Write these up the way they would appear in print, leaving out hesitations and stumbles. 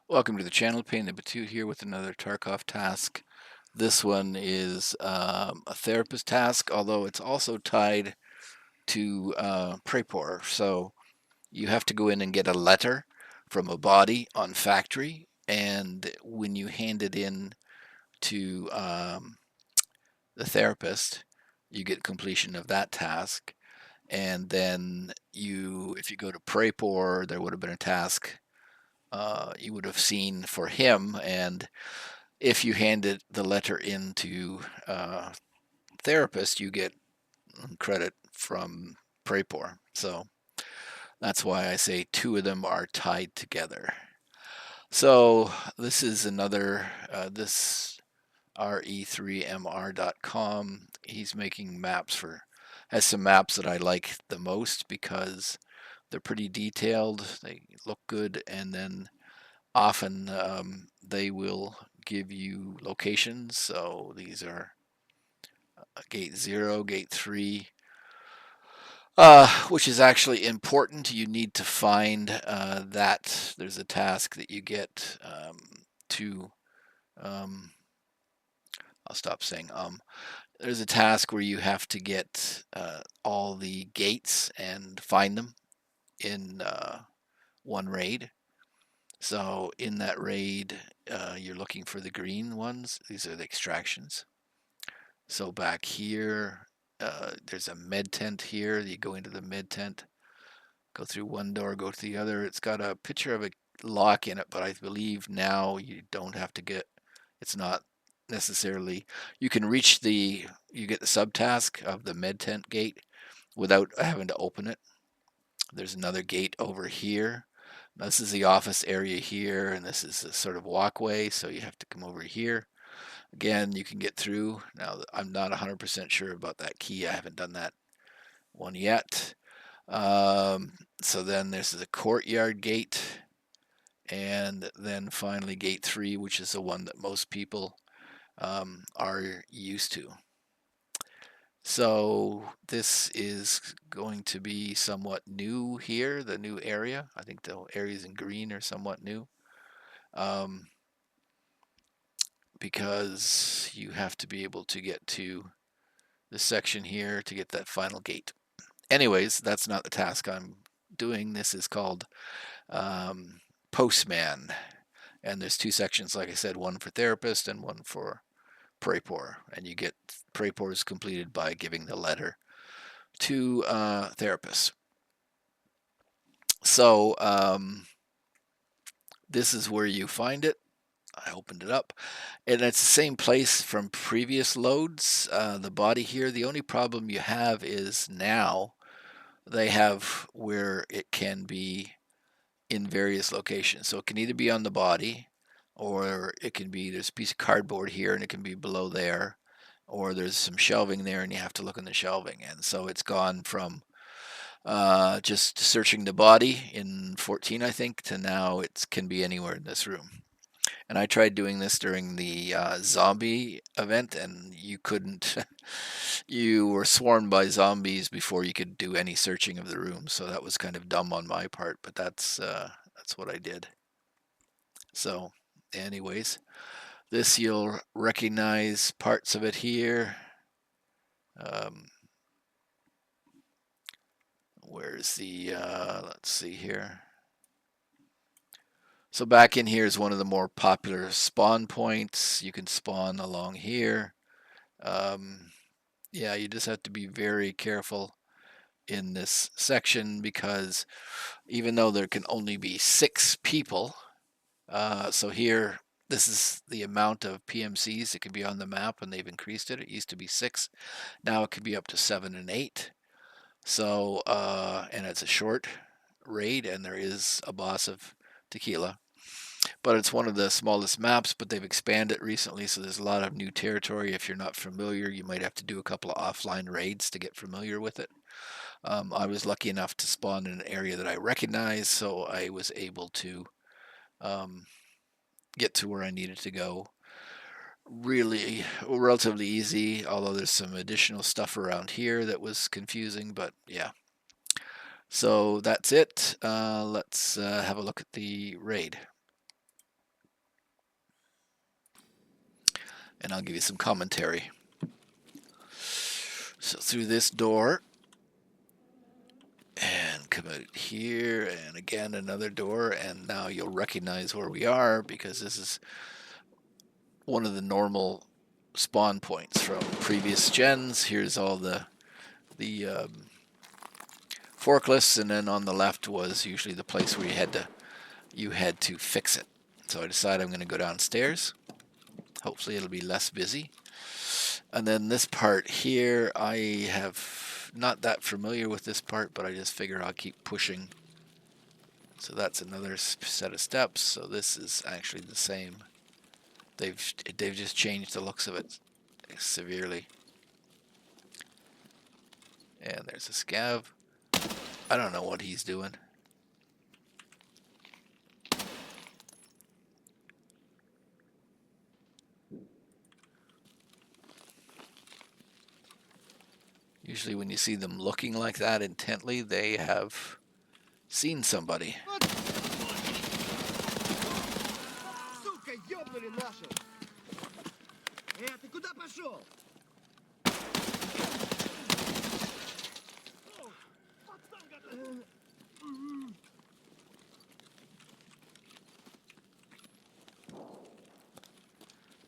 Welcome to the channel. Pain number 2 here with another Tarkov task. This one is a therapist task, although it's also tied to Prapor. So you have to go in and get a letter from a body on factory, and when you hand it in to the therapist, you get completion of that task. And then if you go to Prapor, there would have been a task you would have seen for him, and if you handed the letter in to therapist, you get credit from Prapor. So that's why I say two of them are tied together. So this is another, this re3mr.com. He's making maps has some maps that I like the most because they're pretty detailed, they look good, and then often they will give you locations. So these are gate 0, gate 3, which is actually important. You need to find that. There's a task that you get to, um, I'll stop saying there's a task where you have to get all the gates and find them in one raid. So in that raid, you're looking for the green ones. These are the extractions. So back here, there's a med tent here. You go into the med tent, go through one door, go to the other. It's got a picture of a lock in it, but I believe now you don't have to it's not necessarily, you can you get the subtask of the med tent gate without having to open it. There's another gate over here. This is the office area here, and this is a sort of walkway, so you have to come over here. Again, you can get through. Now, I'm not 100% sure about that key. I haven't done that one yet. So then there's the courtyard gate, and then finally gate 3, which is the one that most people are used to. So this is going to be somewhat new here, the new area. I think the areas in green are somewhat new. Because you have to be able to get to the section here to get that final gate. Anyways, that's not the task I'm doing. This is called Postman. And there's two sections, like I said, one for therapist and one for Prapor. And you get Prapors completed by giving the letter to therapist. So this is where you find it. I opened it up, and it's the same place from previous loads. The body here, the only problem you have is now they have where it can be in various locations. So it can either be on the body, or it can be, there's a piece of cardboard here and it can be below there, or there's some shelving there and you have to look in the shelving. And so it's gone from just searching the body in 14, I think, to now it can be anywhere in this room. And I tried doing this during the zombie event, and you couldn't. You were swarmed by zombies before you could do any searching of the room. So that was kind of dumb on my part, but that's what I did. So, anyways, this you'll recognize parts of it here. Um, where's the? Let's see here. So back in here is one of the more popular spawn points. You can spawn along here. Um, yeah, you just have to be very careful in this section because even though there can only be 6 people, so here, this is the amount of PMCs that can be on the map, and they've increased it. It used to be 6, now it can be up to 7 and 8. So, and it's a short raid, and there is a boss of tequila. But it's one of the smallest maps, but they've expanded recently, so there's a lot of new territory. If you're not familiar, you might have to do a couple of offline raids to get familiar with it. I was lucky enough to spawn in an area that I recognize, so I was able to um, get to where I needed to go. Really, relatively easy, although there's some additional stuff around here that was confusing, but yeah. So that's it. Let's have a look at the raid. and I'll give you some commentary. So through this door, and come out here, and again another door, and now you'll recognize where we are because this is one of the normal spawn points from previous gens. Here's all the forklifts, and then on the left was usually the place where you had to fix it. So I decided I'm going to go downstairs. Hopefully it'll be less busy. And then this part here, I have not that familiar with this part, but I just figure I'll keep pushing. So that's another set of steps. So this is actually the same. They've just changed the looks of it severely. And there's a scav. I don't know what he's doing. Usually when you see them looking like that intently, they have seen somebody.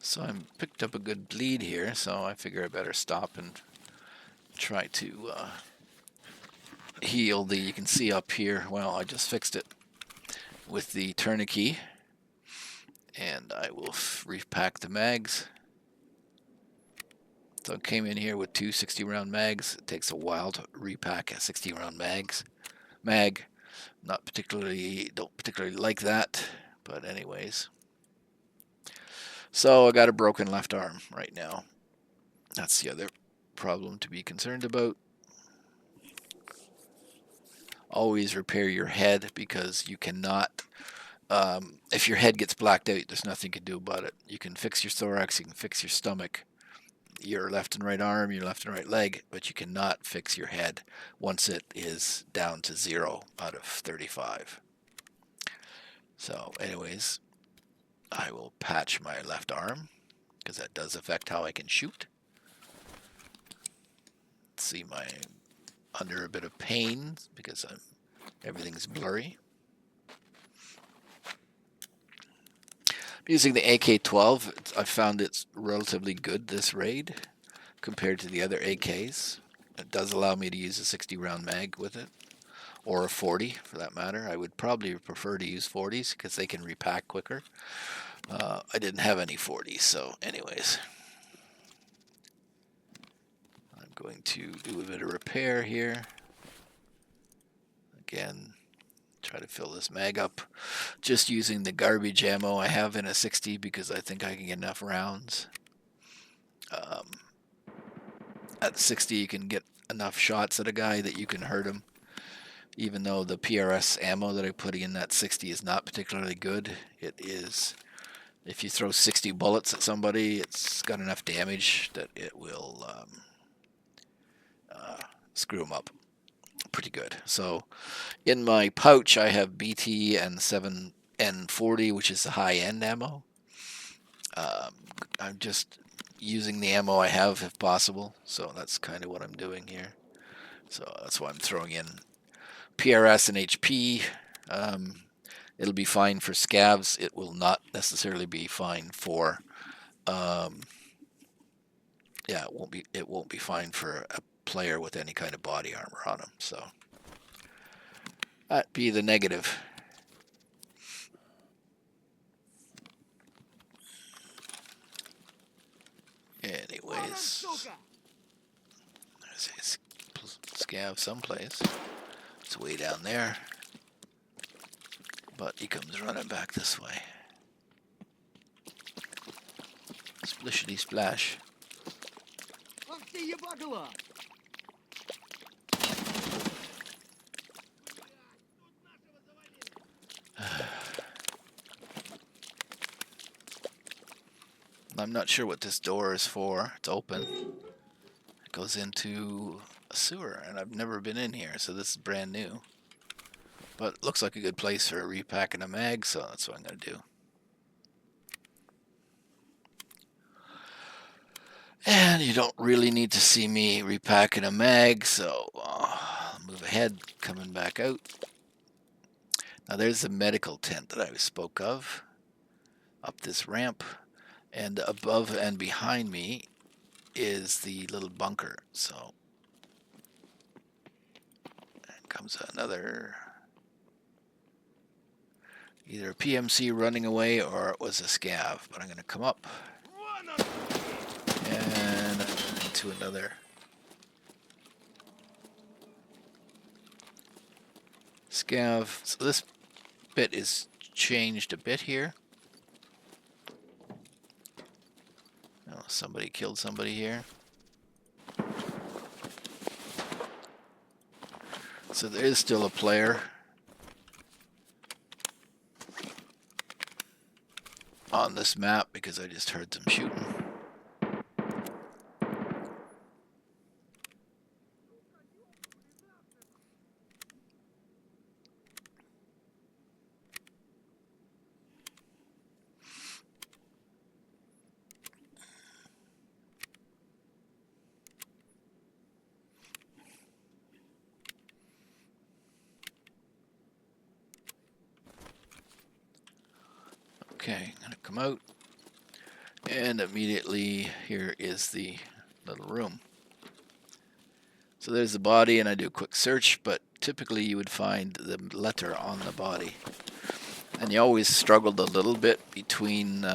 So I picked up a good bleed here, so I figure I better stop and try to heal the, you can see up here, well, I just fixed it with the tourniquet, and I will repack the mags. So I came in here with two 60-round mags. It takes a while to repack a 60-round mag. Don't particularly like that, but anyways. So I got a broken left arm right now. That's the other problem to be concerned about. Always repair your head, because you cannot, if your head gets blacked out, there's nothing you can do about it. You can fix your thorax, you can fix your stomach, your left and right arm, your left and right leg, but you cannot fix your head once it is down to 0 out of 35. So anyways, I will patch my left arm, because that does affect how I can shoot. See, my under a bit of pain because everything's blurry. Using the AK-12, I found it's relatively good this raid compared to the other AKs. It does allow me to use a 60-round mag with it, or a 40 for that matter. I would probably prefer to use 40s because they can repack quicker. I didn't have any 40s, so anyways. I'm going to do a bit of repair here. Again, try to fill this mag up. Just using the garbage ammo I have in a 60 because I think I can get enough rounds. At 60 you can get enough shots at a guy that you can hurt him. Even though the PRS ammo that I put in that 60 is not particularly good, it is, if you throw 60 bullets at somebody, it's got enough damage that it will screw them up pretty good. So in my pouch I have BT and 7N40, which is the high-end ammo. I'm just using the ammo I have if possible, so that's kind of what I'm doing here. So that's why I'm throwing in PRS and HP. It'll be fine for scavs. It will not necessarily be fine for it won't be fine for a player with any kind of body armor on him. So that'd be the negative. Anyways, there's a scav someplace. It's way down there, but he comes running back this way. Splishity splash. I'm not sure what this door is for. It's open. It goes into a sewer, and I've never been in here, so this is brand new. But it looks like a good place for repacking a mag, so that's what I'm going to do. And you don't really need to see me repacking a mag, so move ahead, coming back out. Now there's the medical tent that I spoke of, up this ramp, and above and behind me is the little bunker. So comes another, either a PMC running away or it was a scav. But I'm going to come up and into another scav. So this bit is changed a bit here. Oh, somebody killed somebody here. So there is still a player on this map because I just heard some shooting. Okay, I'm gonna come out, and immediately here is the little room. So there's the body, and I do a quick search, but typically you would find the letter on the body. And you always struggled a little bit between,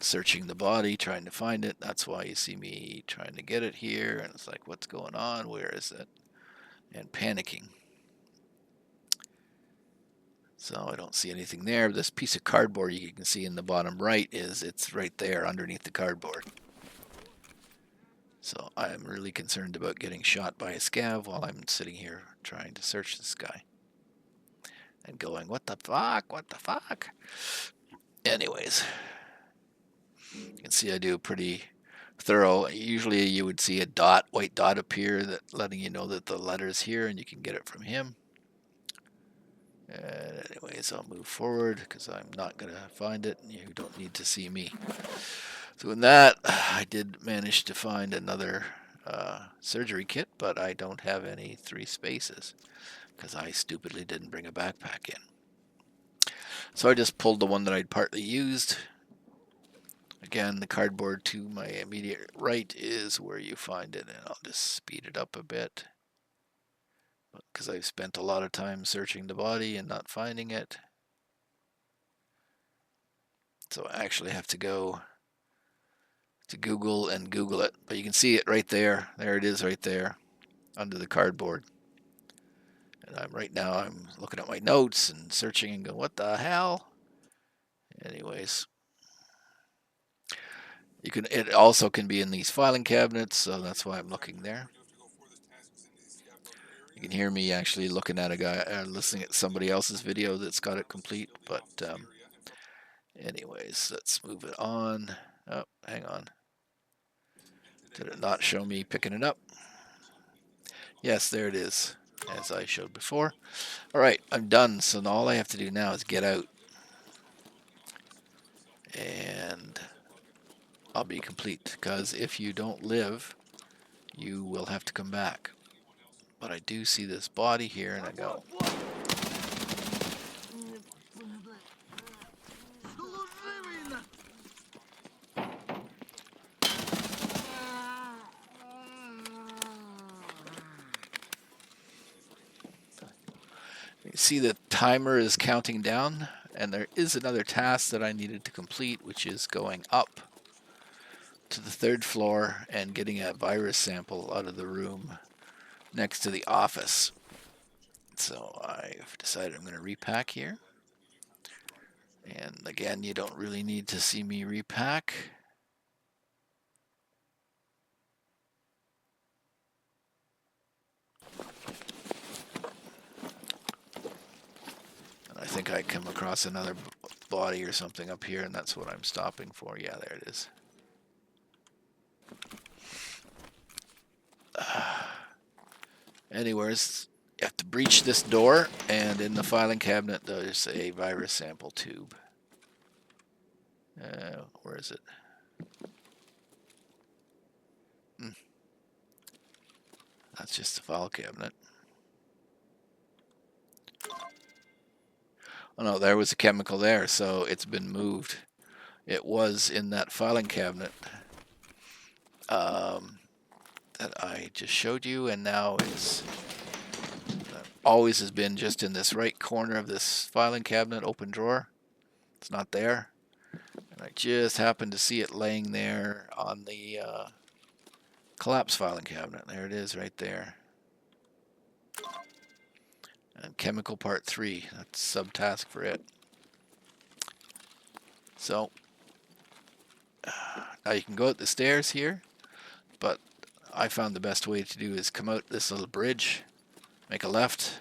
searching the body, trying to find it. That's why you see me trying to get it here, and it's like, what's going on? Where is it? And panicking. So I don't see anything there. This piece of cardboard you can see in the bottom right it's right there underneath the cardboard. So I'm really concerned about getting shot by a scav while I'm sitting here trying to search this guy. And going, what the fuck? What the fuck? Anyways, you can see I do pretty thorough. Usually you would see a dot, white dot appear, that letting you know that the letter's here and you can get it from him. And anyways, I'll move forward because I'm not going to find it. You don't need to see me. So in that, I did manage to find another surgery kit, but I don't have any 3 spaces because I stupidly didn't bring a backpack in. So I just pulled the one that I'd partly used. Again, the cardboard to my immediate right is where you find it, and I'll just speed it up a bit because I've spent a lot of time searching the body and not finding it. So I actually have to go to Google and Google it, but you can see it right there. There it is right there under the cardboard. And right now I'm looking at my notes and searching and going, what the hell? Anyways, it also can be in these filing cabinets, so that's why I'm looking there. You can hear me actually looking at a guy, listening at somebody else's video that's got it complete. But anyways, let's move it on. Oh, hang on. Did it not show me picking it up? Yes, there it is, as I showed before. All right, I'm done. So all I have to do now is get out, and I'll be complete. Because if you don't live, you will have to come back. But I do see this body here, and I go, you see the timer is counting down, and there is another task that I needed to complete, which is going up to the 3rd floor and getting a virus sample out of the room next to the office. So I've decided I'm going to repack here. And again, you don't really need to see me repack. And I think I come across another body or something up here, and that's what I'm stopping for. Yeah, there it is. Anyways, you have to breach this door, and in the filing cabinet there's a virus sample tube. Where is it? That's just the file cabinet. Oh no, there was a chemical there, so it's been moved. It was in that filing cabinet that I just showed you, and now it's always has been just in this right corner of this filing cabinet, open drawer. It's not there. And I just happened to see it laying there on the collapse filing cabinet. There it is right there. And chemical part 3, that's subtask for it. So now you can go up the stairs here, but I found the best way to do is come out this little bridge, make a left,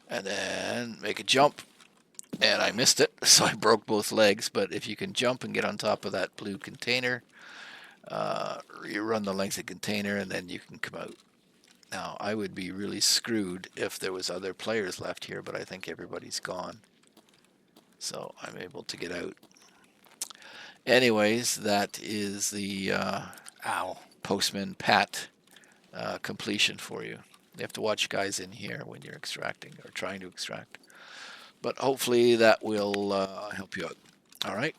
and then make a jump. And I missed it, so I broke both legs. But if you can jump and get on top of that blue container, you run the length of the container, and then you can come out. Now, I would be really screwed if there was other players left here, but I think everybody's gone. So I'm able to get out. Anyways, that is the Postman Pat completion for you. You have to watch guys in here when you're extracting or trying to extract. But hopefully that will help you out. All right.